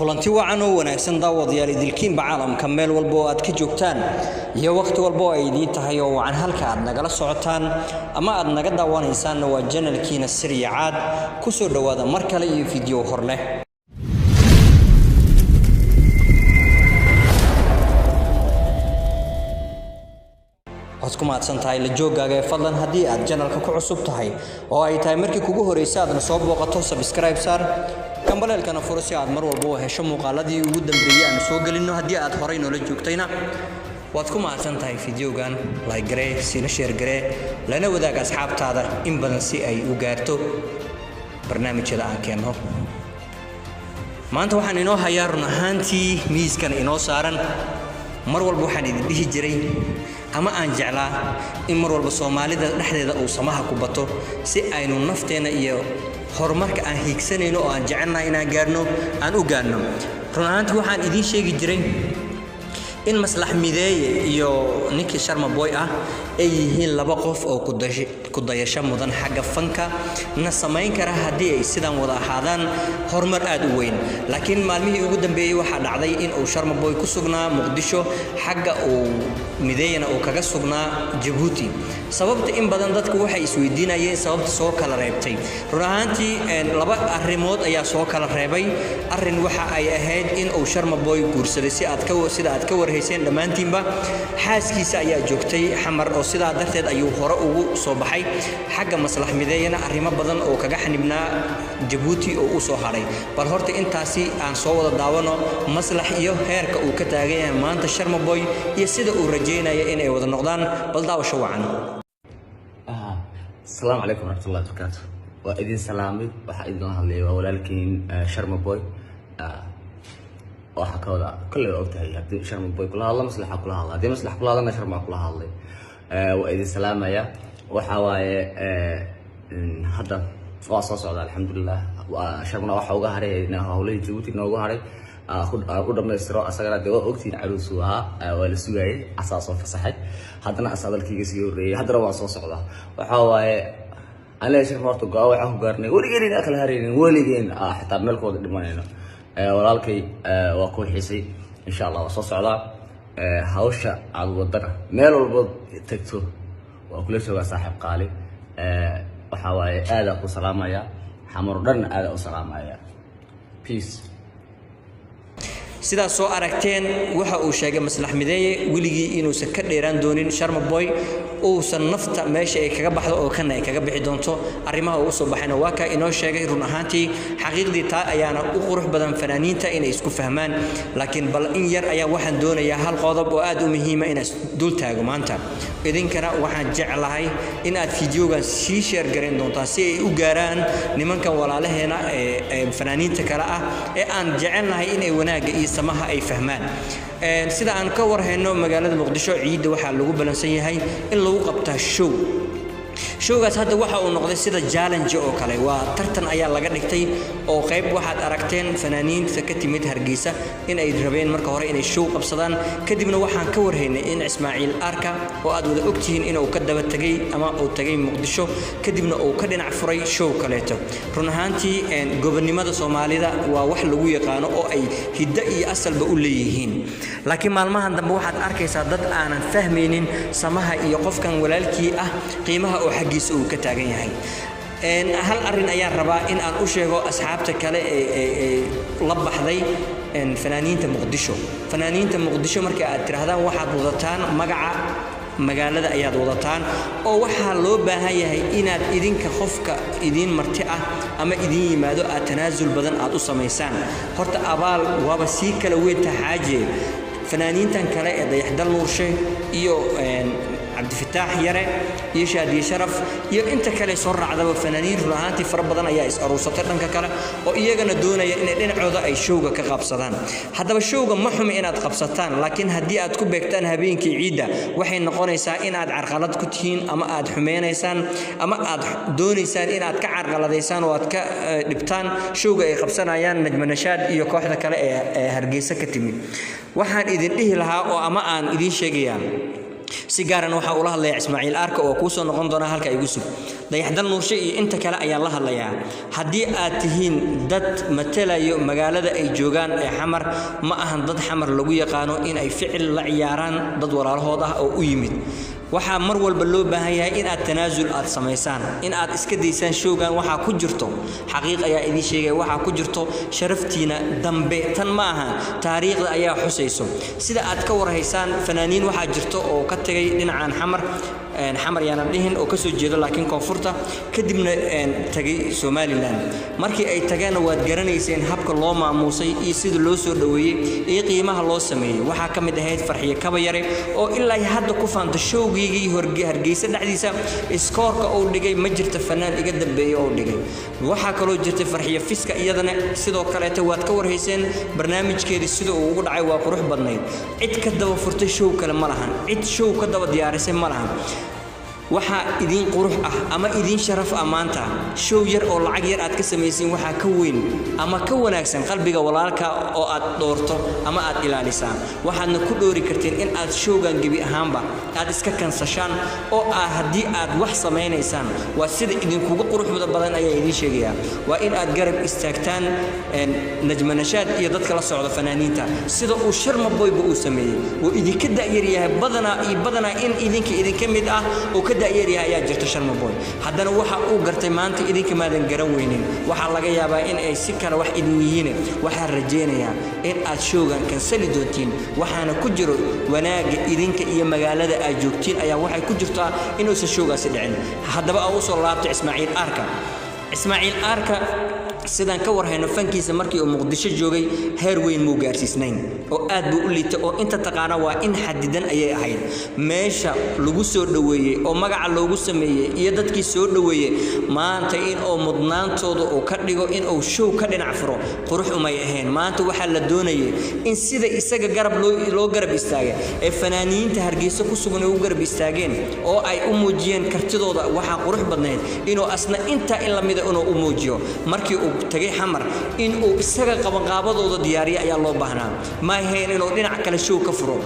kulanti wacan oo wanaagsan daawadayaal idilkiinba caalamka meel walba oo aad ka joogtaan iyo waqti walba oo ay idin tahay oo wacan halka aad nagala socotaan ama aad naga daawanaysaan waa channelkiina Siriya Caad ku soo dhawaada mar kale iyo video hor leh ku maadsantahay la joogaaga fadlan hadii aad channelka ku cusub tahay oo ay tahay markii kugu horeysay aad soo booqato subscribe saar kambalelkana furo si aad mar walba u hesho muuqaaladii ugu dambeeyay aan soo galino hadii aad horey noola joogtayna waad ku maadsantahay videogan like garee sina share garee lana wadaag asxaabtaada in badan si ay u gaarto barnaamijyada aan keeno maanta waxaan inoo hayaa run ahaantii miiskan inoo saaran mar walba waxaan idin dhihi jiray ama aan jeclaa in mar walba Soomaalida dhaxdeeda uu samaha ku bato si aynu nafteena iyo horumarka aan hiigsanayno oo aan jecelnahay inaan gaarno aan u gaarno run ahaantii waxaan idin sheegi jiray in Maslax Mideeye iyo Nicky Sharma Boy ah ay yihiin laba qof oo ku dayasho mudan xagga fanka na sameyn kara hadii ay sidaan wada ahaadaan horumar aad u weyn laakiin maalmihii ugu dambeeyay waxa dhacday in uu Sharma Boy ku sugnaa Muqdisho xagga uu Mideeyana uu kaga sugnaa Djibouti sababta in badan dadku waxay isweydiinayeen sababta soo kala reebtay run ahaantii laba arrimood ayaa soo kala reebay arrin waxa ay ahayd in uu Sharma Boy guursaday sida aad ka warhayseen dhamaantiinba xaaskiisa ayaa joogtay xamar oo sidaa darteed ayuu hore ugu soo baxay xagga Maslax Mideeyana arrimo badan oo kaga xanibnaa Djibouti oo u soo haray bal horta intaasi aan soo wada daawano Maslax iyo heerka uu ka taagan yahay maanta Sharma Boy iyo sida uu rajaynayo in ay wada noqdaan bal daawasho wacan السلام عليكم ورحمة الله وبركاته. وإذن سلامي وحيدنا هاللي وولالكين شرم بوي وحكوا كل وقتها هي شرم بوي كلها الله مصلحة كلها الله دي مصلحة كلها الله شرم كلها الله وإذن سلامة يا وحواي هذا واصل على الحمد لله وشرمنا وحوجا هري إنه هولي جبوتي إنه هري أخذ من السراء أسرع دواء وقتين عروسها والسوية أساسا فصحت هذا أساس الكيس يوري هذا رواص صعدا وحواي أنا شيخ مرتو قاوي عه قرني ولقيني أكل هرين ولقين حتى ملك وقت دمانينا ولالكي وأكون حسي إن شاء الله وصل صعدا هوشة على الوضع مال البض تكتو وكل شيء صاحب قالي وحواي آلة وسلامة يا حمردن آلة وسلامة يا peace sida soo aragteen waxa uu sheegay Maslax Mideeye wiligii inuu ka dheeraan doonin Sharma Boy oo san nafta meesha ay kaga baxdo oo kana ay kaga bixi doonto arrimaha uu soo baxayna waa ka inoo sheegay run ahaantii xaqiiqdii taa ayaana u qurux badan fanaaniinta inay isku fahmaan laakiin bal in yar ayaa waxaan doonayaa hal qodob oo aad u muhiim ah in dul taago maanta idinkana waxaan jeclahay in aad videogan sii share gareyn doontaan si ay u gaaraan nimankan walaalaheena ee fanaaniinta kala ah ee aan jecelnahay in ay wanaaga samaha ay fahmaan sida aan ka warhayno magaalada Muqdisho ciid waxa lagu balansan yahay in lagu qabto showgaas hadda waxa uu noqday sida challenge oo kale waa tartan ayaa laga dhigtay oo qayb waxaad aragteen fanaaniinta ka timid Hargeysa in ay rabeen marka hore inay show qabsadaan kadibna waxaan ka warhaynay in Ismaaciil Arka oo aad wada ogtihiin inuu ka daba tagay ama uu tagay Muqdisho kadibna uu ka dhinac furay show kaleeto run ahaantii gobonimada Soomaalida waa wax lagu yaqaan oo ay hidda iyo asalba u leeyihiin laakiin maalmahan dambe waxaad arkaysaa dad aanan fahmaynin samaha iyo qofkan walaalkii ah qiimaha oo xaqiisa uu ka taagan yahay hal arin ayaan rabaa in aan u sheego asxaabta kale ee la baxday fanaaniinta Muqdisho marka aad tiraahdaan waxaad wadataan magaca magaalada ayaad wadataan oo waxa loo baahan yahay inaad idinka qofka idin marti ah ama idin yimaado aad tanaasul badan aad u sameysaan horta abaal waaba si kala weyn taxaaje fanaaniintan kale ee Dayaxdal Nuurshe iyo عبد الفتاح يرى يشهد يشرف أنت كله صر عذاب فنانين رهانتي فربنا يا إس أروسة تنك كله وإيجنا دون إن عوضة أي شوقة كقبصتان هذا الشوقة محهم إن قبصتان لكن هدي أتكون بكتان هبين كعيدة وحين نقول إنسان إن عد عرقلات كتين أما عد حمين إنسان أما عد دون إنسان إن عد كعرقلات إنسان وعد كلبتان شوقة قبصنا يان نجم نشاد يكوحدة كله هرجيسة كتمي وحن إذن إيه لها وأما عن إذن شجيان si gaaran waxa uu la hadlayaa Ismaaciil Arka oo ku soo noqon doona halka ay gusub dayaxdan nuurshe iyo inta kale ayaa la hadlayaa haddii aad tihiin dad matalayo magaalada ay joogaan ee xamar ma ahan dad xamar lagu yaqaano in ay ficil la ciyaaraan dad walaalahood ah oo u yimid waxa mar walba loo baahan yahay in aad tanaasul aad sameysaan in aad iska deysaan showgan waxa ku jirto xaqiiq ayaa idin sheegay waxa ku jirto sharaftiina dambe tan ma aha taariikhda ayaa xusayso sida aad ka warhaysaan fanaaniin waxa jirto oo ka tagay dhinacan xamar yaana dhihin oo ka soo jeedo laakiin koonfurta kadibna tagay Somaliland markii ay tageen waad garanayseen habka loo maamusay iyo sida loo soo dhaweeyay iyo qiimaha loo sameeyay waxa ka mid ahayd Farxiye Kabayare oo ilaa hadda ku faanta showgii Hargeysa dhexdiisa iskoorka oo dhigay ma jirto fanaan iga dambeeyay oo dhigay waxa kale oo jirtay Farxiye Fiska iyadana sidoo kale waad ka warhayseen barnaamijkeedii sida uu ugu dhacay waa qurux badnayd cid ka daba furtay show kale ma lahan cid show ka daba diyaarisay ma lahan waxa idin qurux ah ama idin sharaf amaanta show yar oo lacag yar aad ka sameeyeen waxa ka weyn ama ka wanaagsan qalbiga walaalka oo aad doorto ama aad ilaalisaan waxaadna ku dhoori karteen in aad showgan gabi ahaanba aad iska kansashaan oo haddii aad wax sameeynaysan waa sida idin kugu quruxda badan ayaa idin sheegaya waa in aad garab istaagtaan Najma Nashaad iyo dadka la socda fanaaniinta sida uu Sharma Boy uu sameeyay oo idinka daayir yahay badana in idinka mid ah oo daayiriya ayaa jirta Sharma Boy haddana waxa uu gartay maanta idinka maadan garan weynin waxa laga yaabaa in ay si kale wax idin yihiin waxa rajeenaya in aad showgan kansali doontiin waxaana ku jiro wanaaga idinka iyo magaalada aad joogtiin ayaa waxay ku jirtaa inuu showgaasi dhicin haddaba uu soo laabtay Ismaaciil Arka sidaan ka warhayno fankiisa markii uu Muqdisho joogay heer weyn muu gaarsiisnayn oo aad buu u liitay oo inta taqaana waa in xadidan ayay ahayd meesha lagu soo dhaweeyay oo magaca loogu sameeyay iyo dadkii soo dhaweeyay maanta in oo mudnaantooda oo ka dhigo in uu show ka dhinac furo qurux umay ahayn maanta waxa la doonayay in sida isaga garab loo garab istaagay ee fanaaniinta Hargeysa ku sugan oo garab istaageen oo ay u muujiyeen kartidooda waxa qurux badnayd inuu asna inta in la mid ah inuu u muujiyo markii tagay xamar in uu isaga qabanqaabadooda diyaariyo ayaa loo baahnaa ma ahayn inuu dhinac kale show ka furo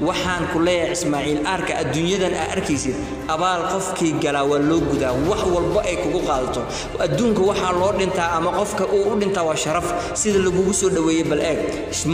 waxaan ku leeyahay Ismaaciil Arka adduunyadan arkaysid abaal qofkii galaa waa loo gudaa wax walba ay kugu qaadato adduunka waxa loo dhintaa ama qofka uu u dhintaa waa sharaf sida lagu soo dhaweeyay bal eeg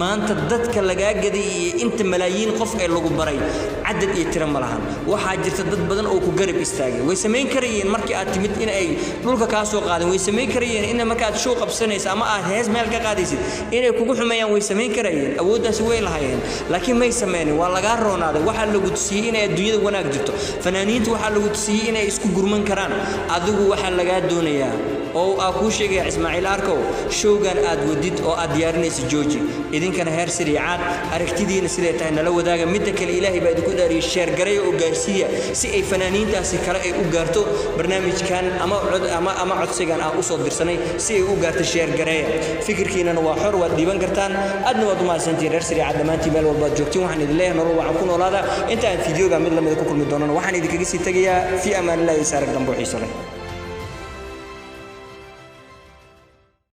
maanta dadka laga gaday inta malaayiin qof ay lagu baray cadad iyo tiro malahan waxa jirta dad badan oo ku garab istaagay way sameyn karayeen markii aad timid in ay dhulka ka soo qaadeen way sameyn karayeen in marka aad show qabsanaysa ama aad hees meel ka qaadaysid inay kugu xumeeyaan way sameyn karayeen awooddaas way lahaayeen laakiin may sameeyeen waa laga roonaaday waxa lagu tusiyay in adduunyada wanaag jirto fanaaniintu waxa lagu tusiyay in ay isku gurman karaan adigu waxa laga doonayaa oo ku sheegay Ismaaciil Arko showgan aad wadid oo aad diyaarinayso jooji idinkana heer sariicad aragtidiina sidee tahay nala wadaaga mid kale Ilaahay baa idinku dhaariyay share garay oo gaarsiiya si ay fanaaniintaasi kale ay u gaarto barnaamijkan ama codsigan aan u soo dirsanay si ay u gaarto share garay fikirkiina waa xor waad diiban kartaan adna waad ma santiin heer sariicad dhamaantii meel walba joogtiin waxaan idin leeyahay nolol waxaan ku noolaada inta aan fiidiyoga mid la mid ku kulmi doono waxaan idinkaga sii tagayaa fi amaan Allah isaarag dambo xiiso leh